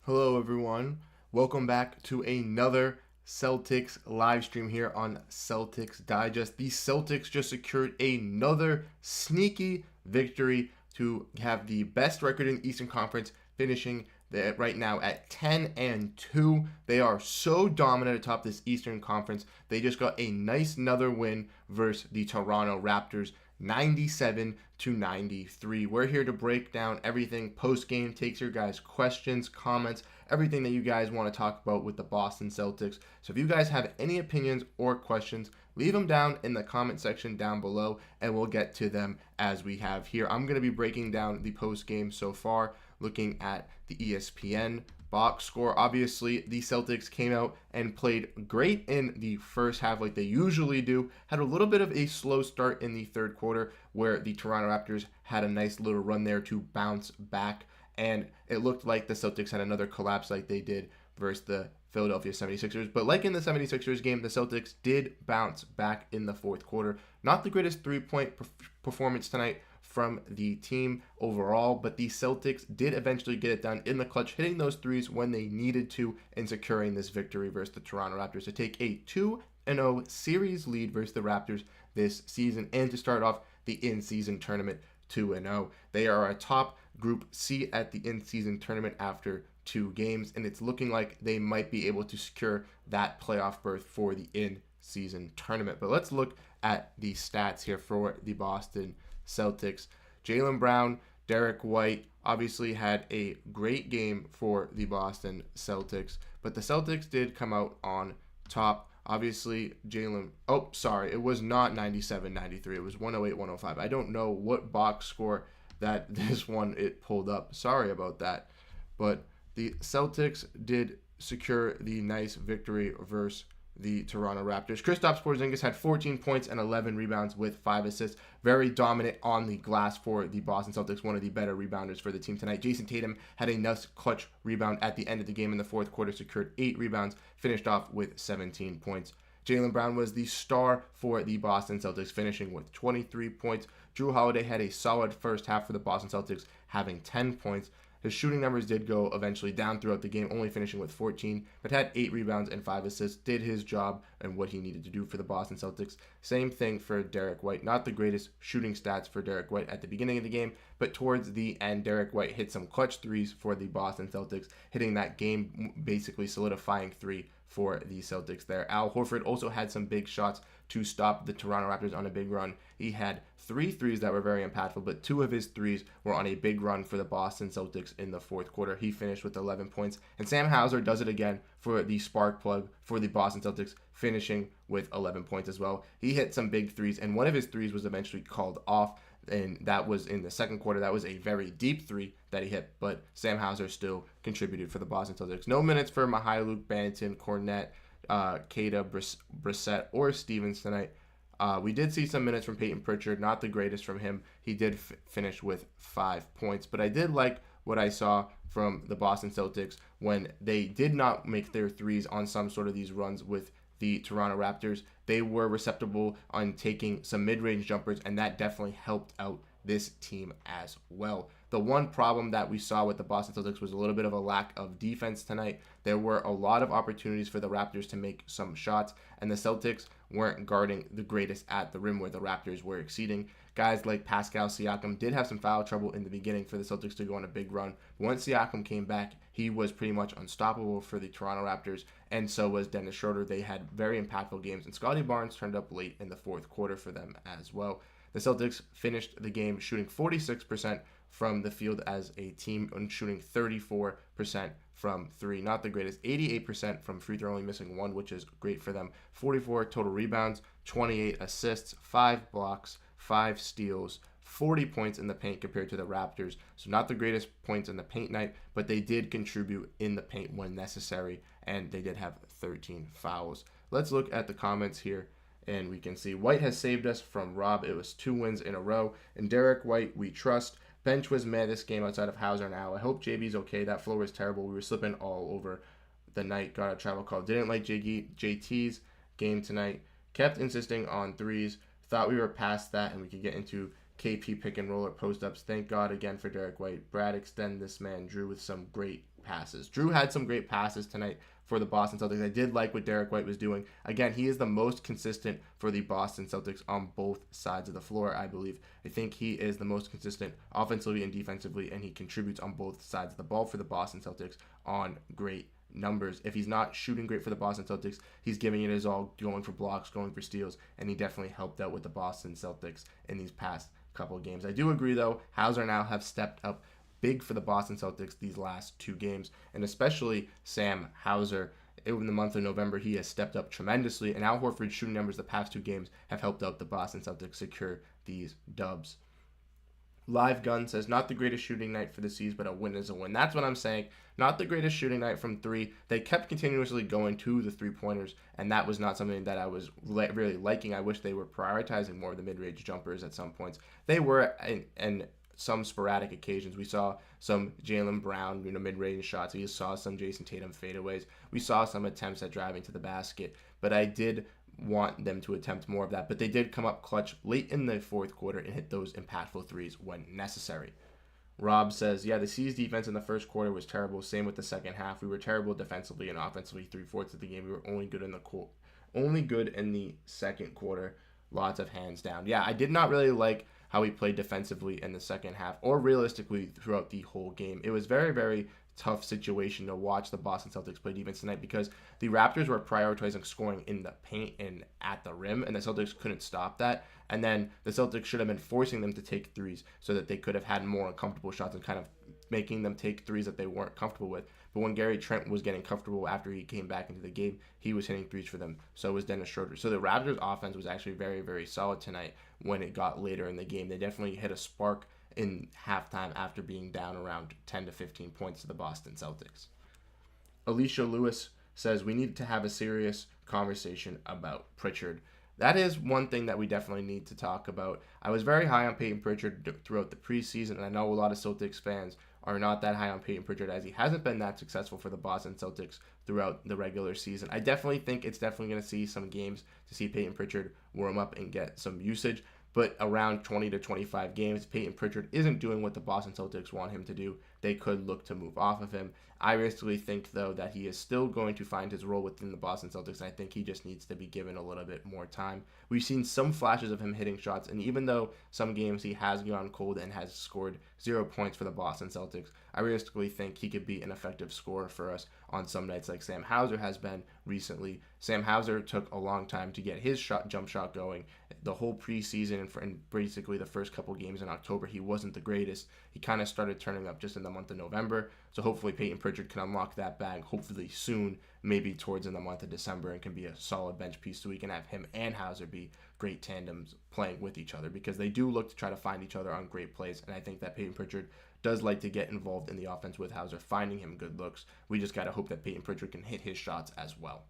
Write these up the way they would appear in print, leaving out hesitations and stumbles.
Hello, everyone. Welcome back to another Celtics live stream here on Celtics Digest. The Celtics just secured another sneaky victory to have the best record in Eastern Conference, finishing right now at 10-2. They are so dominant atop this Eastern Conference. They just got a nice another win versus the Toronto Raptors. 97-93. We're here to break down everything post game, takes your guys' questions, comments, everything that you guys want to talk about with the Boston Celtics. So if you guys have any opinions or questions, leave them down in the comment section down below and we'll get to them as we have here. I'm going to be breaking down the post game so far, looking at the ESPN box score. Obviously, the Celtics came out and played great in the first half like they usually do. Had a little bit of a slow start in the third quarter where the Toronto Raptors had a nice little run there to bounce back. And it looked like the Celtics had another collapse like they did versus the Philadelphia 76ers. But like in the 76ers game, the Celtics did bounce back in the fourth quarter. Not the greatest three-point performance tonight from the team overall, but the Celtics did eventually get it done in the clutch, hitting those threes when they needed to and securing this victory versus the Toronto Raptors to take a 2-0 series lead versus the Raptors this season and to start off the in-season tournament 2-0. They are atop Group C at the in-season tournament after 2 games, and it's looking like they might be able to secure that playoff berth for the in-season tournament. But let's look at the stats here for the Boston Celtics. Jaylen Brown, Derek White obviously had a great game for the Boston Celtics, but the Celtics did come out on top. Obviously, it was not 97-93. It was 108-105. I don't know what box score that this one it pulled up. Sorry about that. But the Celtics did secure the nice victory versus the Toronto Raptors. Kristaps Porzingis had 14 points and 11 rebounds with 5 assists. Very dominant on the glass for the Boston Celtics, one of the better rebounders for the team tonight. Jason Tatum had a nice clutch rebound at the end of the game in the fourth quarter, secured 8 rebounds, finished off with 17 points. Jaylen Brown was the star for the Boston Celtics, finishing with 23 points. Jrue Holiday had a solid first half for the Boston Celtics, having 10 points. His shooting numbers did go eventually down throughout the game, only finishing with 14, but had 8 rebounds and 5 assists, did his job and what he needed to do for the Boston Celtics. Same thing for Derek White. Not the greatest shooting stats for Derek White at the beginning of the game, but towards the end, Derek White hit some clutch threes for the Boston Celtics, hitting that game basically solidifying 3 for the Celtics there. Al Horford also had some big shots to stop the Toronto Raptors on a big run. He had 3 threes that were very impactful, but 2 of his threes were on a big run for the Boston Celtics in the fourth quarter. He finished with 11 points. And Sam Hauser does it again for the spark plug for the Boston Celtics, finishing with 11 points as well. He hit some big threes, and one of his threes was eventually called off, and that was in the second quarter. That was a very deep 3 that he hit, but Sam Hauser still contributed for the Boston Celtics. No minutes for Mihailuk, Banton, Cornette, Kata, Brissett, or Stevens tonight. We did see some minutes from Payton Pritchard, not the greatest from him. He did finish with 5 points, but I did like what I saw from the Boston Celtics when they did not make their threes on some sort of these runs with the Toronto Raptors. They were receptive on taking some mid-range jumpers, and that definitely helped out this team as well. The one problem that we saw with the Boston Celtics was a little bit of a lack of defense tonight. There were a lot of opportunities for the Raptors to make some shots, and the Celtics weren't guarding the greatest at the rim where the Raptors were exceeding. Guys like Pascal Siakam did have some foul trouble in the beginning for the Celtics to go on a big run. But once Siakam came back, he was pretty much unstoppable for the Toronto Raptors, and so was Dennis Schroeder. They had very impactful games, and Scottie Barnes turned up late in the fourth quarter for them as well. The Celtics finished the game shooting 46% from the field as a team and shooting 34% from 3. Not the greatest. 88% from free throw, only missing 1, which is great for them. 44 total rebounds, 28 assists, 5 blocks, 5 steals, 40 points in the paint compared to the Raptors. So not the greatest points in the paint night, but they did contribute in the paint when necessary, and they did have 13 fouls. Let's look at the comments here. And we can see White has saved us from Rob. It was 2 wins in a row. And Derek White, we trust. Bench was mad this game outside of Hauser and Al. I hope JB's okay. That floor was terrible. We were slipping all over the night. Got a travel call. Didn't like JT's game tonight. Kept insisting on threes. Thought we were past that and we could get into KP pick and roll or post ups. Thank God again for Derek White. Brad, extend this man. Drew with some great passes. Jrue had some great passes tonight for the Boston Celtics. I did like what Derek White was doing. Again, he is the most consistent for the Boston Celtics on both sides of the floor, I believe. I think he is the most consistent offensively and defensively, and he contributes on both sides of the ball for the Boston Celtics on great numbers. If he's not shooting great for the Boston Celtics, he's giving it his all, going for blocks, going for steals, and he definitely helped out with the Boston Celtics in these past couple of games. I do agree, though, Hauser now have stepped up big for the Boston Celtics these last 2 games, and especially Sam Hauser. In the month of November, he has stepped up tremendously, and Al Horford's shooting numbers the past 2 games have helped out the Boston Celtics secure these dubs. Live Gun says, not the greatest shooting night for the C's, but a win is a win. That's what I'm saying. Not the greatest shooting night from 3. They kept continuously going to the 3-pointers, and that was not something that I was really liking. I wish they were prioritizing more of the mid-range jumpers at some points. They were, and some sporadic occasions. We saw some Jaylen Brown, mid-range shots. We saw some Jason Tatum fadeaways. We saw some attempts at driving to the basket, but I did want them to attempt more of that. But they did come up clutch late in the fourth quarter and hit those impactful threes when necessary. Rob says, yeah, the C's defense in the first quarter was terrible. Same with the second half. We were terrible defensively and offensively 3/4 of the game. We were only good in the second quarter. Lots of hands down. Yeah, I did not really like how he played defensively in the second half or realistically throughout the whole game. It was very, very tough situation to watch the Boston Celtics play defense tonight because the Raptors were prioritizing scoring in the paint and at the rim, and the Celtics couldn't stop that. And then the Celtics should have been forcing them to take threes so that they could have had more uncomfortable shots and kind of making them take threes that they weren't comfortable with. But when Gary Trent was getting comfortable after he came back into the game, he was hitting threes for them. So was Dennis Schroeder. So the Raptors offense was actually very, very solid tonight when it got later in the game. They definitely hit a spark in halftime after being down around 10 to 15 points to the Boston Celtics. Alicia Lewis says, we need to have a serious conversation about Pritchard. That is one thing that we definitely need to talk about. I was very high on Payton Pritchard throughout the preseason, and I know a lot of Celtics fans are not that high on Payton Pritchard as he hasn't been that successful for the Boston Celtics throughout the regular season. I definitely think it's definitely going to see some games to see Payton Pritchard warm up and get some usage. But around 20 to 25 games, Payton Pritchard isn't doing what the Boston Celtics want him to do. They could look to move off of him. I realistically think, though, that he is still going to find his role within the Boston Celtics, and I think he just needs to be given a little bit more time. We've seen some flashes of him hitting shots, and even though some games he has gone cold and has scored 0 points for the Boston Celtics, I realistically think he could be an effective scorer for us on some nights like Sam Hauser has been recently. Sam Hauser took a long time to get his jump shot going. The whole preseason and basically the first couple games in October, he wasn't the greatest. He kind of started turning up just in the month of November. So hopefully Payton Pritchard can unlock that bag, hopefully soon, maybe towards in the month of December, and can be a solid bench piece so we can have him and Hauser be great tandems playing with each other because they do look to try to find each other on great plays. And I think that Payton Pritchard does like to get involved in the offense with Hauser, finding him good looks. We just got to hope that Payton Pritchard can hit his shots as well.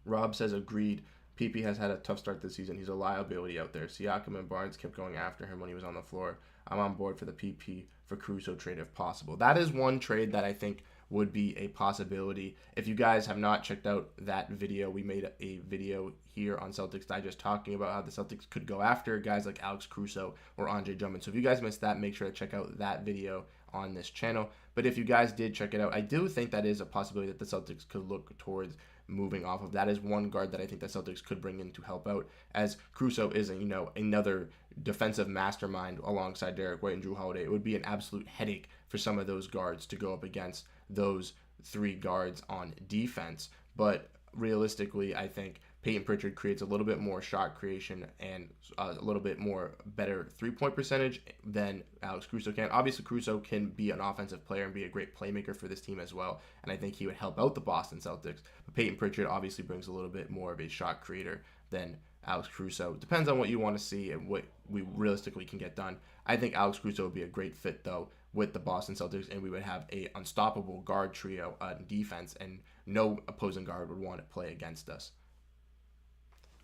Rob says, agreed. PP has had a tough start this season. He's a liability out there. Siakam and Barnes kept going after him when he was on the floor. I'm on board for the PP for Caruso trade if possible. That is one trade that I think would be a possibility. If you guys have not checked out that video, we made a video here on Celtics Digest talking about how the Celtics could go after guys like Alex Caruso or Andre Drummond. So if you guys missed that, make sure to check out that video on this channel. But if you guys did check it out, I do think that is a possibility that the Celtics could look towards moving off of. That is one guard that I think the Celtics could bring in to help out, as Caruso is another defensive mastermind alongside Derek White and Jrue Holiday. It would be an absolute headache for some of those guards to go up against those 3 guards on defense. But realistically, I think Payton Pritchard creates a little bit more shot creation and a little bit more better 3-point percentage than Alex Caruso can. Obviously, Caruso can be an offensive player and be a great playmaker for this team as well, and I think he would help out the Boston Celtics. But Payton Pritchard obviously brings a little bit more of a shot creator than Alex Caruso. Depends on what you want to see and what we realistically can get done. I think Alex Caruso would be a great fit, though, with the Boston Celtics, and we would have a unstoppable guard trio on defense, and no opposing guard would want to play against us.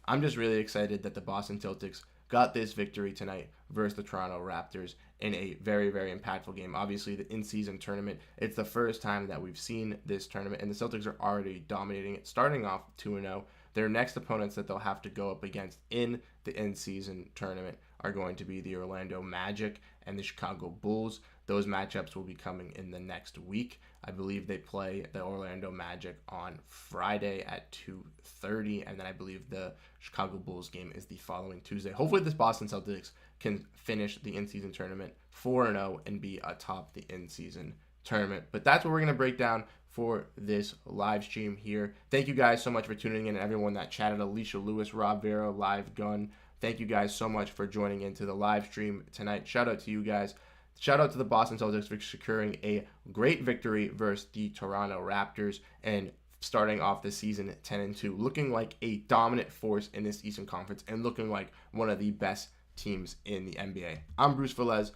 I'm just really excited that the Boston Celtics got this victory tonight versus the Toronto Raptors in a very, very impactful game. Obviously, the in-season tournament, it's the first time that we've seen this tournament, and the Celtics are already dominating it, starting off 2-0. Their next opponents that they'll have to go up against in the in-season tournament are going to be the Orlando Magic and the Chicago Bulls. Those matchups will be coming in the next week. I believe they play the Orlando Magic on Friday at 2:30, and then I believe the Chicago Bulls game is the following Tuesday. Hopefully this Boston Celtics can finish the in-season tournament 4-0 and be atop the in-season tournament. But that's what we're going to break down for this live stream here. Thank you guys so much for tuning in, and everyone that chatted. Alicia Lewis, Rob Vera, Live Gun. Thank you guys so much for joining into the live stream tonight. Shout out to you guys. Shout out to the Boston Celtics for securing a great victory versus the Toronto Raptors and starting off the season at 10-2, looking like a dominant force in this Eastern Conference and looking like one of the best teams in the NBA. I'm Bruce Veliz.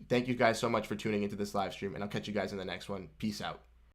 Thank you guys so much for tuning into this live stream, and I'll catch you guys in the next one. Peace out.